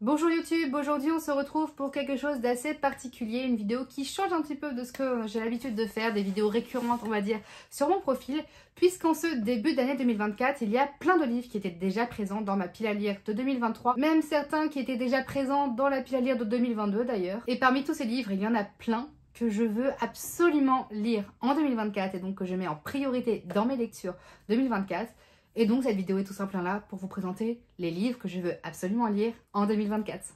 Bonjour YouTube, aujourd'hui on se retrouve pour quelque chose d'assez particulier, une vidéo qui change un petit peu de ce que j'ai l'habitude de faire, des vidéos récurrentes on va dire sur mon profil, puisqu'en ce début d'année 2024, il y a plein de livres qui étaient déjà présents dans ma pile à lire de 2023, même certains qui étaient déjà présents dans la pile à lire de 2022 d'ailleurs. Et parmi tous ces livres, il y en a plein que je veux absolument lire en 2024 et donc que je mets en priorité dans mes lectures 2024. Et donc cette vidéo est tout simplement là pour vous présenter les livres que je veux absolument lire en 2024.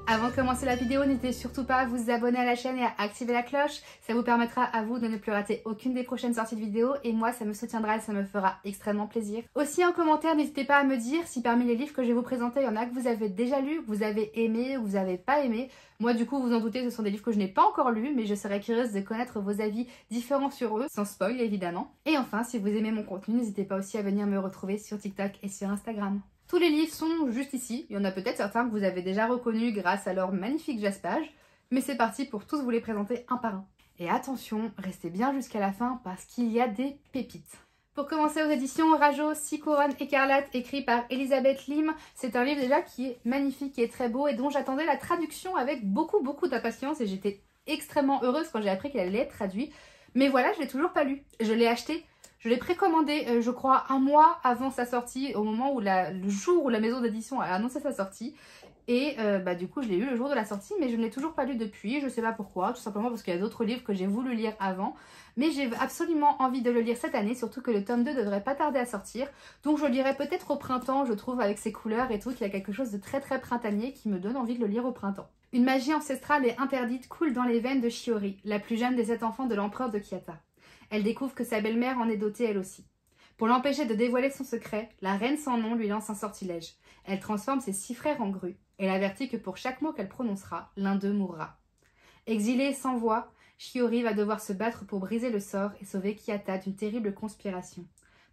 Avant de commencer la vidéo, n'hésitez surtout pas à vous abonner à la chaîne et à activer la cloche. Ça vous permettra à vous de ne plus rater aucune des prochaines sorties de vidéos et moi ça me soutiendra et ça me fera extrêmement plaisir. Aussi en commentaire, n'hésitez pas à me dire si parmi les livres que je vais vous présenter, il y en a que vous avez déjà lus, que vous avez aimé ou que vous n'avez pas aimé. Moi du coup, vous en doutez, ce sont des livres que je n'ai pas encore lus, mais je serais curieuse de connaître vos avis différents sur eux, sans spoil évidemment. Et enfin, si vous aimez mon contenu, n'hésitez pas aussi à venir me retrouver sur TikTok et sur Instagram. Tous les livres sont juste ici, il y en a peut-être certains que vous avez déjà reconnus grâce à leur magnifique jaspage, mais c'est parti pour tous vous les présenter un par un. Et attention, restez bien jusqu'à la fin parce qu'il y a des pépites. Pour commencer aux éditions Rajo, 6 couronnes écarlates, écrit par Elisabeth Lim. C'est un livre déjà qui est magnifique et très beau et dont j'attendais la traduction avec beaucoup d'impatience et j'étais extrêmement heureuse quand j'ai appris qu'il allait être traduit. Mais voilà, je l'ai toujours pas lu. Je l'ai acheté. Je l'ai précommandé, je crois, un mois avant sa sortie, au moment où le jour où la maison d'édition a annoncé sa sortie. Et du coup, je l'ai lu le jour de la sortie, mais je ne l'ai toujours pas lu depuis. Je ne sais pas pourquoi, tout simplement parce qu'il y a d'autres livres que j'ai voulu lire avant. Mais j'ai absolument envie de le lire cette année, surtout que le tome 2 devrait pas tarder à sortir. Donc je le lirai peut-être au printemps, je trouve, avec ses couleurs et tout, qu'il y a quelque chose de très printanier qui me donne envie de le lire au printemps. Une magie ancestrale et interdite coule dans les veines de Shiori, la plus jeune des 7 enfants de l'empereur de Kyata. Elle découvre que sa belle-mère en est dotée elle aussi. Pour l'empêcher de dévoiler son secret, la reine sans nom lui lance un sortilège. Elle transforme ses 6 frères en grues et l'avertit que pour chaque mot qu'elle prononcera, l'un d'eux mourra. Exilée sans voix, Shiori va devoir se battre pour briser le sort et sauver Kyata d'une terrible conspiration.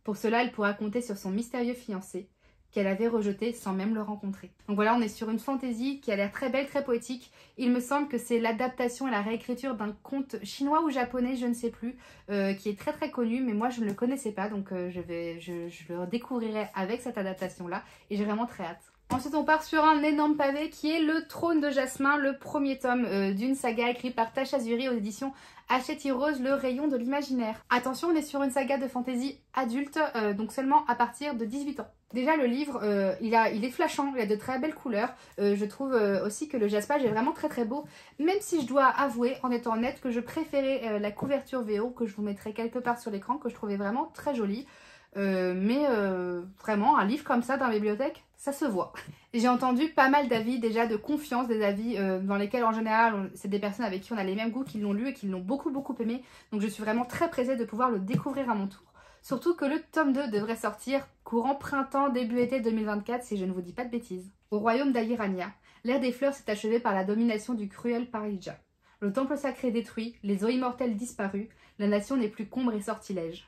Pour cela, elle pourra compter sur son mystérieux fiancé, qu'elle avait rejeté sans même le rencontrer. Donc voilà, on est sur une fantaisie qui a l'air très belle, très poétique. Il me semble que c'est l'adaptation et la réécriture d'un conte chinois ou japonais, je ne sais plus, qui est très connu, mais moi je ne le connaissais pas, donc je le découvrirai avec cette adaptation-là, et j'ai vraiment très hâte. Ensuite, on part sur un énorme pavé qui est Le Trône de Jasmin, le premier tome d'une saga écrite par Tasha Zuri aux éditions Hachette Rose, Le Rayon de l'Imaginaire. Attention, on est sur une saga de fantasy adulte, donc seulement à partir de 18 ans. Déjà, le livre, il est flashant, il a de très belles couleurs. Je trouve aussi que le jaspage est vraiment très beau, même si je dois avouer, en étant honnête, que je préférais la couverture VO, que je vous mettrai quelque part sur l'écran, que je trouvais vraiment très jolie. Vraiment, un livre comme ça dans la bibliothèque, ça se voit. J'ai entendu pas mal d'avis déjà de confiance, des avis dans lesquels en général c'est des personnes avec qui on a les mêmes goûts qui l'ont lu et qui l'ont beaucoup aimé. Donc je suis vraiment très pressée de pouvoir le découvrir à mon tour. Surtout que le tome 2 devrait sortir courant printemps, début été 2024 si je ne vous dis pas de bêtises. Au royaume d'Airania, l'ère des fleurs s'est achevée par la domination du cruel Parija. Le temple sacré détruit, les eaux immortelles disparues, la nation n'est plus qu'ombre et sortilège.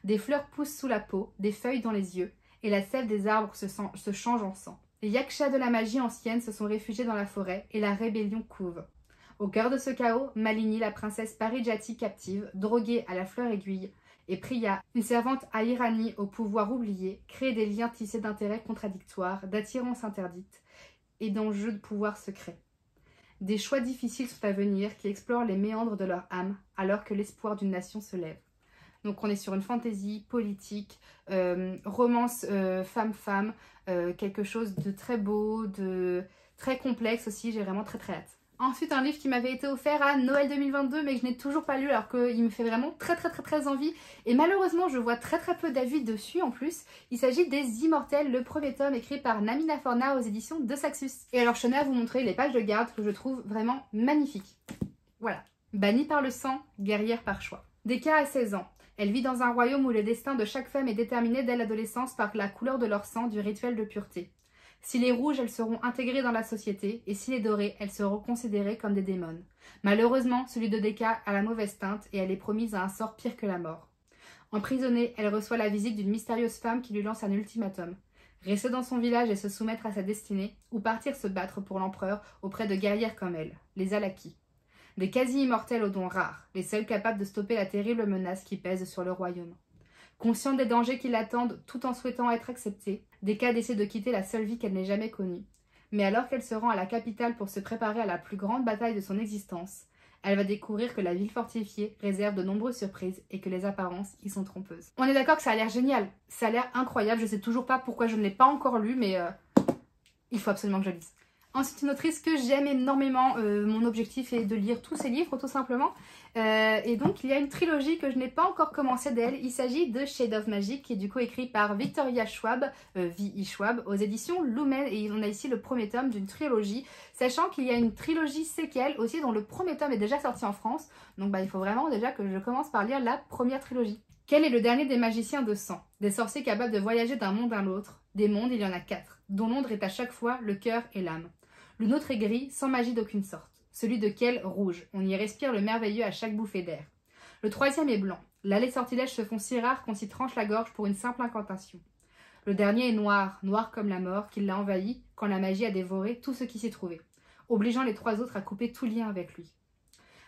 Des fleurs poussent sous la peau, des feuilles dans les yeux, et la sève des arbres se change en sang. Les yakshas de la magie ancienne se sont réfugiés dans la forêt, et la rébellion couve. Au cœur de ce chaos, Malini, la princesse Parijati captive, droguée à la fleur aiguille, et Priya, une servante à Irani au pouvoir oublié, crée des liens tissés d'intérêts contradictoires, d'attirances interdites, et d'enjeux de pouvoir secret. Des choix difficiles sont à venir qui explorent les méandres de leur âme, alors que l'espoir d'une nation se lève. Donc on est sur une fantaisie politique, romance femme-femme, quelque chose de très beau, de très complexe aussi, j'ai vraiment très hâte. Ensuite, un livre qui m'avait été offert à Noël 2022 mais que je n'ai toujours pas lu alors qu'il me fait vraiment très envie. Et malheureusement, je vois très peu d'avis dessus en plus. Il s'agit des Immortels, le premier tome écrit par Namina Forna aux éditions de Saxus. Et alors, je tenais à vous montrer les pages de garde que je trouve vraiment magnifiques. Voilà. Bannie par le sang, guerrière par choix. Deka a 16 ans. Elle vit dans un royaume où le destin de chaque femme est déterminé dès l'adolescence par la couleur de leur sang du rituel de pureté. S'il est rouge, elles seront intégrées dans la société, et s'il est doré, elles seront considérées comme des démons. Malheureusement, celui de Deka a la mauvaise teinte et elle est promise à un sort pire que la mort. Emprisonnée, elle reçoit la visite d'une mystérieuse femme qui lui lance un ultimatum. Rester dans son village et se soumettre à sa destinée, ou partir se battre pour l'empereur auprès de guerrières comme elle, les Alaki. Des quasi-immortels aux dons rares, les seuls capables de stopper la terrible menace qui pèse sur le royaume. Consciente des dangers qui l'attendent tout en souhaitant être acceptée, Decca décide de quitter la seule vie qu'elle n'ait jamais connue. Mais alors qu'elle se rend à la capitale pour se préparer à la plus grande bataille de son existence, elle va découvrir que la ville fortifiée réserve de nombreuses surprises et que les apparences y sont trompeuses. On est d'accord que ça a l'air génial, ça a l'air incroyable, je sais toujours pas pourquoi je ne l'ai pas encore lu, mais il faut absolument que je lise. Ensuite, une autrice que j'aime énormément, mon objectif est de lire tous ses livres tout simplement. Et donc il y a une trilogie que je n'ai pas encore commencé d'elle, il s'agit de Shade of Magic qui est du coup écrit par Victoria Schwab, V.I. Schwab, aux éditions Lumen, et on a ici le premier tome d'une trilogie, sachant qu'il y a une trilogie séquelle aussi dont le premier tome est déjà sorti en France, donc il faut vraiment déjà que je commence par lire la première trilogie. Quel est le dernier des magiciens de sang? Des sorciers capables de voyager d'un monde à l'autre. Des mondes, il y en a 4, dont Londres est à chaque fois le cœur et l'âme. Le nôtre est gris, sans magie d'aucune sorte. Celui de Kel, rouge. On y respire le merveilleux à chaque bouffée d'air. Le troisième est blanc. Là, les sortilèges se font si rares qu'on s'y tranche la gorge pour une simple incantation. Le dernier est noir, noir comme la mort, qui l'a envahi quand la magie a dévoré tout ce qui s'y trouvait, obligeant les 3 autres à couper tout lien avec lui.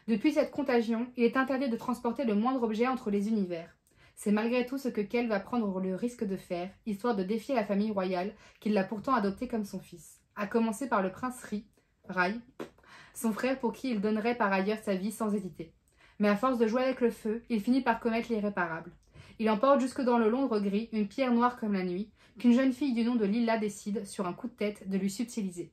Depuis cette contagion, il est interdit de transporter le moindre objet entre les univers. C'est malgré tout ce que Kel va prendre le risque de faire, histoire de défier la famille royale, qu'il l'a pourtant adopté comme son fils. À commencer par le prince Rai, son frère pour qui il donnerait par ailleurs sa vie sans hésiter. Mais à force de jouer avec le feu, il finit par commettre l'irréparable. Il emporte jusque dans le Londres gris une pierre noire comme la nuit, qu'une jeune fille du nom de Lila décide, sur un coup de tête, de lui subtiliser.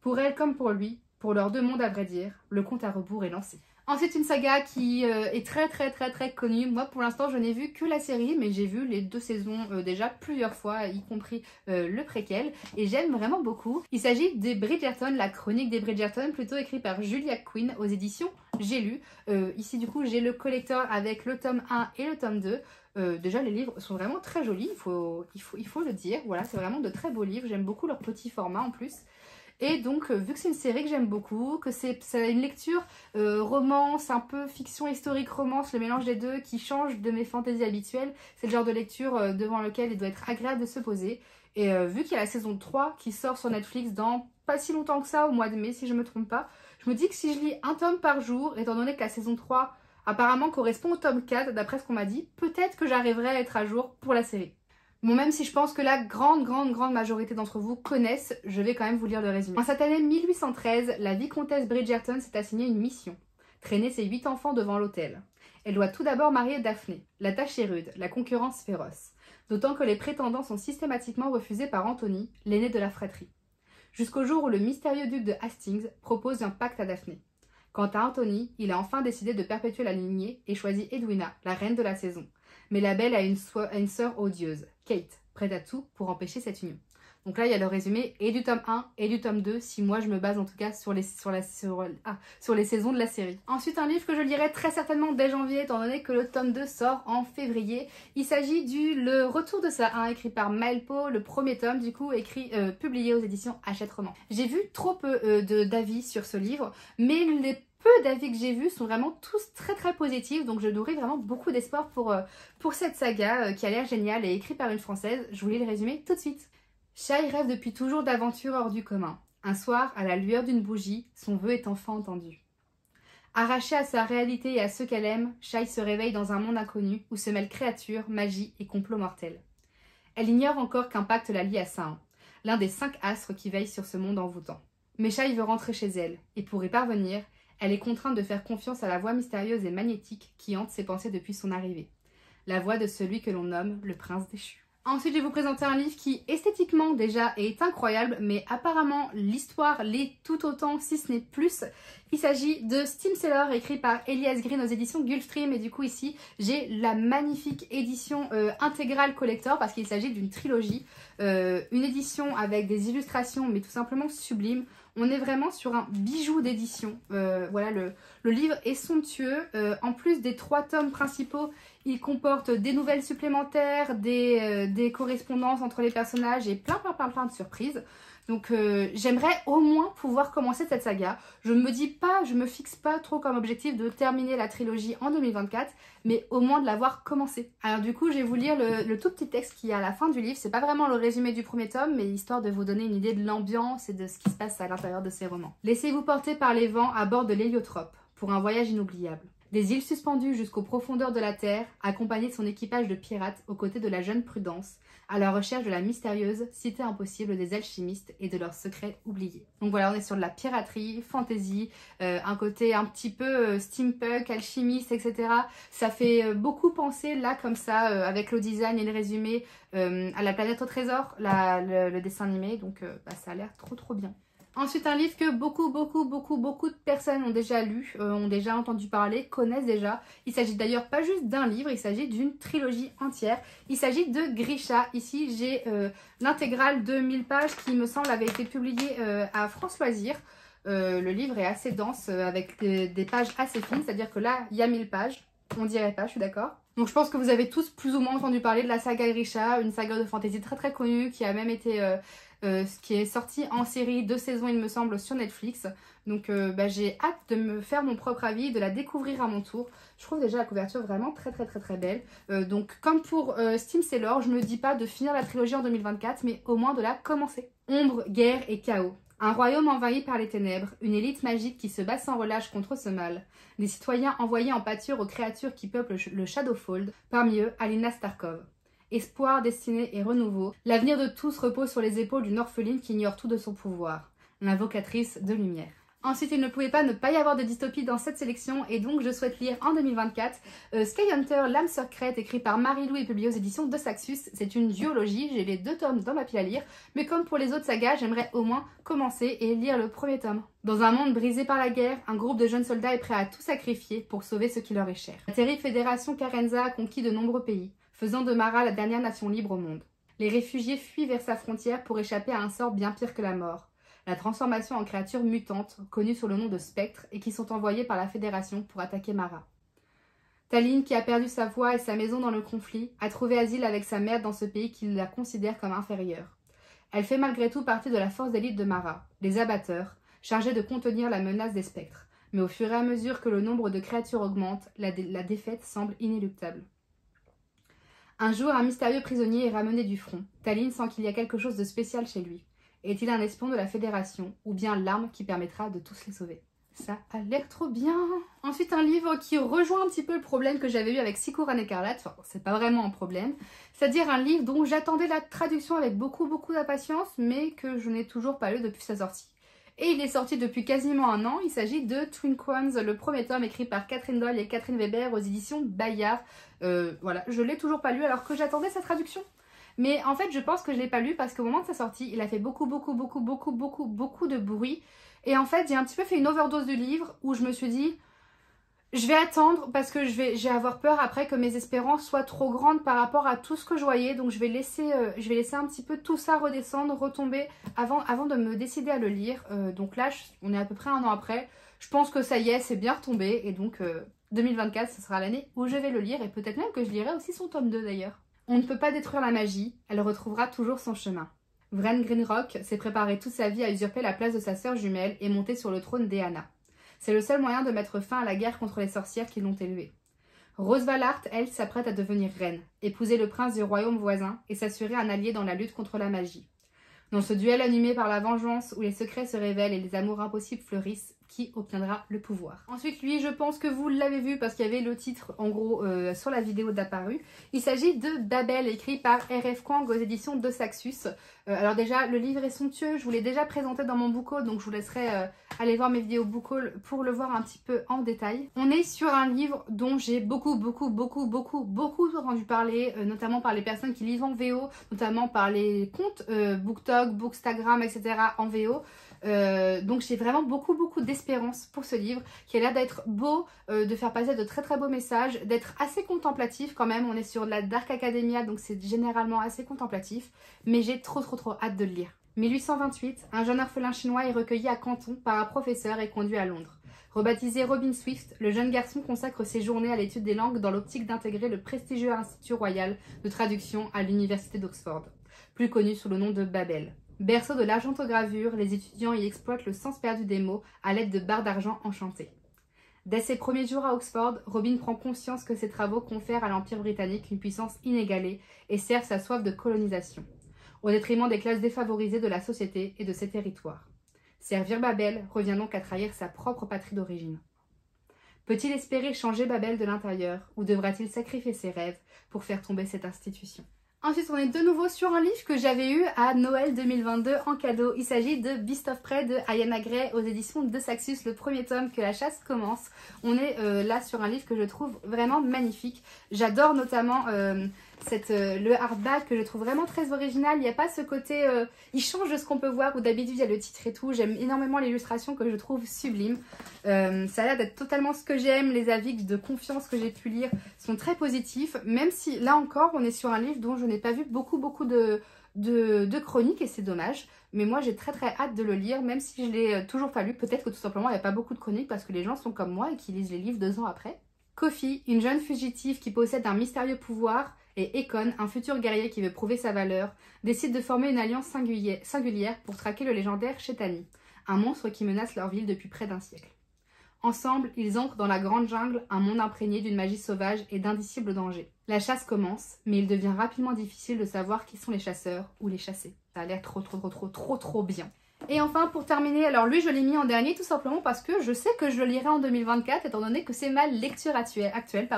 Pour elle comme pour lui, pour leurs 2 mondes à vrai dire, le compte à rebours est lancé. Ensuite, une saga qui est très connue. Moi, pour l'instant, je n'ai vu que la série, mais j'ai vu les 2 saisons déjà plusieurs fois, y compris le préquel, et j'aime vraiment beaucoup. Il s'agit des Bridgerton, la chronique des Bridgerton, plutôt écrite par Julia Quinn aux éditions J'ai lu. Ici, du coup, j'ai le collector avec le tome 1 et le tome 2. Déjà, les livres sont vraiment très jolis, il faut le dire. Voilà, c'est vraiment de très beaux livres. J'aime beaucoup leur petit format en plus. Et donc, vu que c'est une série que j'aime beaucoup, que c'est une lecture romance, un peu fiction historique romance, le mélange des deux qui change de mes fantaisies habituelles, c'est le genre de lecture devant lequel il doit être agréable de se poser. Et vu qu'il y a la saison 3 qui sort sur Netflix dans pas si longtemps que ça, au mois de mai si je me trompe pas, je me dis que si je lis un tome par jour, étant donné que la saison 3 apparemment correspond au tome 4, d'après ce qu'on m'a dit, peut-être que j'arriverai à être à jour pour la série. Bon, même si je pense que la grande majorité d'entre vous connaissent, je vais quand même vous lire le résumé. En cette année 1813, la vicomtesse Bridgerton s'est assignée une mission. Traîner ses 8 enfants devant l'autel. Elle doit tout d'abord marier Daphné. La tâche est rude, la concurrence féroce. D'autant que les prétendants sont systématiquement refusés par Anthony, l'aîné de la fratrie. Jusqu'au jour où le mystérieux duc de Hastings propose un pacte à Daphné. Quant à Anthony, il a enfin décidé de perpétuer la lignée et choisit Edwina, la reine de la saison. Mais la belle a une sœur odieuse, Kate, prête à tout pour empêcher cette union. Donc là, il y a le résumé et du tome 1 et du tome 2, si moi je me base en tout cas sur les saisons de la série. Ensuite, un livre que je lirai très certainement dès janvier, étant donné que le tome 2 sort en février. Il s'agit Le Retour de ça, écrit par Maëlle Pau, le premier tome, du coup, publié aux éditions Hachette Roman. J'ai vu trop peu d'avis sur ce livre, mais les peu d'avis que j'ai vus sont vraiment tous très positifs, donc je nourris vraiment beaucoup d'espoir pour cette saga qui a l'air géniale et écrite par une Française. Je vous lis le résumé tout de suite. Shai rêve depuis toujours d'aventures hors du commun. Un soir, à la lueur d'une bougie, son vœu est enfin entendu. Arrachée à sa réalité et à ceux qu'elle aime, Shai se réveille dans un monde inconnu où se mêlent créatures, magie et complots mortels. Elle ignore encore qu'un pacte la lie à Saint, l'un des 5 astres qui veillent sur ce monde envoûtant. Mais Shai veut rentrer chez elle, et pour y parvenir, elle est contrainte de faire confiance à la voix mystérieuse et magnétique qui hante ses pensées depuis son arrivée. La voix de celui que l'on nomme le prince déchu. Ensuite, je vais vous présenter un livre qui, esthétiquement déjà, est incroyable, mais apparemment, l'histoire l'est tout autant, si ce n'est plus. Il s'agit de Steam Seller, écrit par Elias Green aux éditions Gulfstream, et du coup ici, j'ai la magnifique édition intégrale collector, parce qu'il s'agit d'une trilogie, une édition avec des illustrations, mais tout simplement sublimes. On est vraiment sur un bijou d'édition. Voilà, le livre est somptueux. En plus des 3 tomes principaux, il comporte des nouvelles supplémentaires, des correspondances entre les personnages et plein de surprises. Donc j'aimerais au moins pouvoir commencer cette saga. Je me fixe pas trop comme objectif de terminer la trilogie en 2024, mais au moins de l'avoir commencé. Alors du coup, je vais vous lire le tout petit texte qui est à la fin du livre. C'est pas vraiment le résumé du premier tome, mais histoire de vous donner une idée de l'ambiance et de ce qui se passe à l'intérieur de ces romans. Laissez-vous porter par les vents à bord de l'héliotrope pour un voyage inoubliable. Des îles suspendues jusqu'aux profondeurs de la terre, accompagné de son équipage de pirates aux côtés de la jeune Prudence, à la recherche de la mystérieuse cité impossible des alchimistes et de leurs secrets oubliés. Donc voilà, on est sur de la piraterie, fantasy, un côté un petit peu steampunk, alchimiste, etc. Ça fait beaucoup penser là comme ça, avec le design et le résumé, à La Planète au Trésor, le dessin animé, donc ça a l'air trop bien. Ensuite, un livre que beaucoup de personnes ont déjà lu, ont déjà entendu parler, connaissent déjà. Il s'agit d'ailleurs pas juste d'un livre, il s'agit d'une trilogie entière. Il s'agit de Grisha. Ici, j'ai l'intégrale de 1000 pages qui, me semble, avait été publiée à France Loisirs. Le livre est assez dense, avec des pages assez fines, c'est-à-dire que là, il y a 1000 pages. On dirait pas, je suis d'accord. Donc je pense que vous avez tous plus ou moins entendu parler de la saga Grisha, une saga de fantasy très connue qui a même été... qui est sorti en série 2 saisons il me semble sur Netflix. Donc j'ai hâte de me faire mon propre avis, de la découvrir à mon tour. Je trouve déjà la couverture vraiment très belle. Donc comme pour Steam Sailor, je me dis pas de finir la trilogie en 2024, mais au moins de la commencer. Ombre, guerre et chaos. Un royaume envahi par les ténèbres, une élite magique qui se bat sans relâche contre ce mal, des citoyens envoyés en pâture aux créatures qui peuplent le Shadowfold, parmi eux Alina Starkov. Espoir, destinée et renouveau, l'avenir de tous repose sur les épaules d'une orpheline qui ignore tout de son pouvoir, l'invocatrice de lumière. Ensuite, il ne pouvait pas ne pas y avoir de dystopie dans cette sélection et donc je souhaite lire en 2024 Skyhunter, l'âme secrète, écrit par Marie-Lou et publié aux éditions de Saxus. C'est une duologie, j'ai les 2 tomes dans ma pile à lire, mais comme pour les autres sagas, j'aimerais au moins commencer et lire le premier tome. Dans un monde brisé par la guerre, un groupe de jeunes soldats est prêt à tout sacrifier pour sauver ce qui leur est cher. La terrible fédération Carenza a conquis de nombreux pays, faisant de Mara la dernière nation libre au monde. Les réfugiés fuient vers sa frontière pour échapper à un sort bien pire que la mort. La transformation en créatures mutantes, connues sous le nom de spectres, et qui sont envoyées par la Fédération pour attaquer Mara. Taline, qui a perdu sa voix et sa maison dans le conflit, a trouvé asile avec sa mère dans ce pays qui la considère comme inférieure. Elle fait malgré tout partie de la force d'élite de Mara, les abatteurs, chargés de contenir la menace des spectres. Mais au fur et à mesure que le nombre de créatures augmente, la défaite semble inéluctable. Un jour, un mystérieux prisonnier est ramené du front. Taline sent qu'il y a quelque chose de spécial chez lui. Est-il un espion de la Fédération ou bien l'arme qui permettra de tous les sauver? Ça a l'air trop bien. Ensuite, un livre qui rejoint un petit peu le problème que j'avais eu avec Sikoran Écarlate. Enfin, c'est pas vraiment un problème. C'est-à-dire un livre dont j'attendais la traduction avec beaucoup d'impatience, mais que je n'ai toujours pas lu depuis sa sortie. Et il est sorti depuis quasiment un an. Il s'agit de Twin Crowns, le premier tome écrit par Catherine Doyle et Catherine Weber aux éditions Bayard. Voilà, je l'ai toujours pas lu alors que j'attendais sa traduction. Mais en fait, je pense que je l'ai pas lu parce qu'au moment de sa sortie, il a fait beaucoup de bruit. Et en fait, j'ai un petit peu fait une overdose du livre où je me suis dit, je vais attendre parce que je vais avoir peur après que mes espérances soient trop grandes par rapport à tout ce que je voyais. Donc je vais laisser un petit peu tout ça redescendre, retomber avant de me décider à le lire. Donc là, on est à peu près un an après. Je pense que ça y est, c'est bien retombé. Et donc 2024, ce sera l'année où je vais le lire. Et peut-être même que je lirai aussi son tome 2 d'ailleurs. On ne peut pas détruire la magie, elle retrouvera toujours son chemin. Vren Greenrock s'est préparé toute sa vie à usurper la place de sa sœur jumelle et monter sur le trône d'Eana. C'est le seul moyen de mettre fin à la guerre contre les sorcières qui l'ont élevée. Rose Valart, elle, s'apprête à devenir reine, épouser le prince du royaume voisin et s'assurer un allié dans la lutte contre la magie. Dans ce duel animé par la vengeance où les secrets se révèlent et les amours impossibles fleurissent, qui obtiendra le pouvoir. Ensuite, lui, je pense que vous l'avez vu parce qu'il y avait le titre en gros sur la vidéo d'apparu. Il s'agit de Babel, écrit par R.F. Kwang aux éditions de Saxus. Alors déjà, le livre est somptueux, je vous l'ai déjà présenté dans mon book haul, donc je vous laisserai aller voir mes vidéos book haul pour le voir un petit peu en détail. On est sur un livre dont j'ai beaucoup entendu parler, notamment par les personnes qui lisent en VO, notamment par les comptes BookTok, Bookstagram, etc. en VO. Donc j'ai vraiment beaucoup d'espérance pour ce livre qui a l'air d'être beau, de faire passer de très beaux messages, d'être assez contemplatif quand même. On est sur de la Dark Academia, donc c'est généralement assez contemplatif, mais j'ai trop hâte de le lire. 1828, un jeune orphelin chinois est recueilli à Canton par un professeur et conduit à Londres. Rebaptisé Robin Swift, le jeune garçon consacre ses journées à l'étude des langues dans l'optique d'intégrer le prestigieux Institut Royal de Traduction à l'Université d'Oxford, plus connu sous le nom de Babel. Berceau de l'argentogravure, les étudiants y exploitent le sens perdu des mots à l'aide de barres d'argent enchantées. Dès ses premiers jours à Oxford, Robin prend conscience que ses travaux confèrent à l'Empire britannique une puissance inégalée et servent sa soif de colonisation, au détriment des classes défavorisées de la société et de ses territoires. Servir Babel revient donc à trahir sa propre patrie d'origine. Peut-il espérer changer Babel de l'intérieur ou devra-t-il sacrifier ses rêves pour faire tomber cette institution? Ensuite, on est de nouveau sur un livre que j'avais eu à Noël 2022 en cadeau. Il s'agit de Beast of Prey de Ayana Gray aux éditions de Saxus, le premier tome que la chasse commence. On est là sur un livre que je trouve vraiment magnifique. J'adore notamment le hardback que je trouve vraiment très original. Il n'y a pas ce côté... il change de ce qu'on peut voir où d'habitude il y a le titre et tout. J'aime énormément l'illustration que je trouve sublime. Ça a l'air d'être totalement ce que j'aime. Les avis de confiance que j'ai pu lire sont très positifs. Même si là encore on est sur un livre dont je n'ai pas vu beaucoup de chroniques et c'est dommage. Mais moi j'ai très hâte de le lire même si je l'ai toujours pas lu. Peut-être que tout simplement il n'y a pas beaucoup de chroniques parce que les gens sont comme moi et qui lisent les livres 2 ans après. Kofi, une jeune fugitive qui possède un mystérieux pouvoir, et Ekon, un futur guerrier qui veut prouver sa valeur, décide de former une alliance singulière pour traquer le légendaire Shetani, un monstre qui menace leur ville depuis près d'1 siècle. Ensemble, ils entrent dans la grande jungle, un monde imprégné d'une magie sauvage et d'indicibles dangers. La chasse commence, mais il devient rapidement difficile de savoir qui sont les chasseurs ou les chassés. Ça a l'air trop bien. Et enfin, pour terminer, alors lui je l'ai mis en dernier tout simplement parce que je sais que je le lirai en 2024 étant donné que c'est ma lecture actuelle.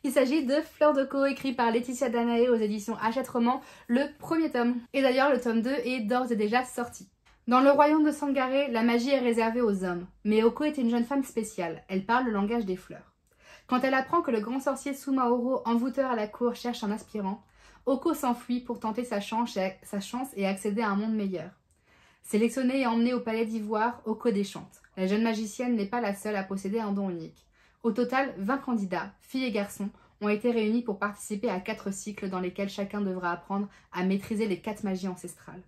Il s'agit de Fleur de Caux écrit par Laetitia Danaé aux éditions Hachette Roman, le premier tome. Et d'ailleurs le tome 2 est d'ores et déjà sorti. Dans le royaume de Sangaré, la magie est réservée aux hommes, mais Oko est une jeune femme spéciale, elle parle le langage des fleurs. Quand elle apprend que le grand sorcier Sumaoro, envoûteur à la cour, cherche un aspirant, Oko s'enfuit pour tenter sa chance et accéder à un monde meilleur. Sélectionnée et emmenée au palais d'Ivoire, Oko déchante. La jeune magicienne n'est pas la seule à posséder un don unique. Au total, 20 candidats, filles et garçons, ont été réunis pour participer à 4 cycles dans lesquels chacun devra apprendre à maîtriser les 4 magies ancestrales.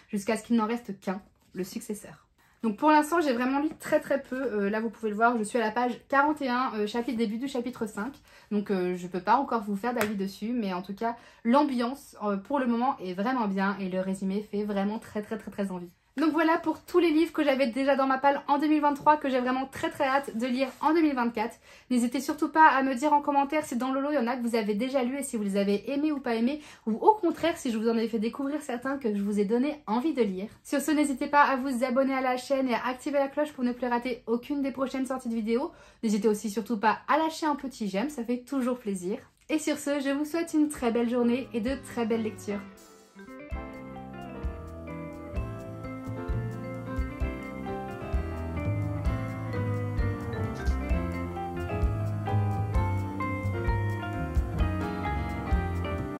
Jusqu'à ce qu'il n'en reste qu'un, le successeur. Donc pour l'instant, j'ai vraiment lu très peu. Là, vous pouvez le voir, je suis à la page 41, début du chapitre 5. Donc je ne peux pas encore vous faire d'avis dessus. Mais en tout cas, l'ambiance pour le moment est vraiment bien. Et le résumé fait vraiment très envie. Donc voilà pour tous les livres que j'avais déjà dans ma palle en 2023, que j'ai vraiment très hâte de lire en 2024. N'hésitez surtout pas à me dire en commentaire si dans le lot il y en a que vous avez déjà lu et si vous les avez aimés ou pas aimés, ou au contraire si je vous en ai fait découvrir certains que je vous ai donné envie de lire. Sur ce, n'hésitez pas à vous abonner à la chaîne et à activer la cloche pour ne plus rater aucune des prochaines sorties de vidéos. N'hésitez aussi surtout pas à lâcher un petit j'aime, ça fait toujours plaisir. Et sur ce, je vous souhaite une très belle journée et de très belles lectures.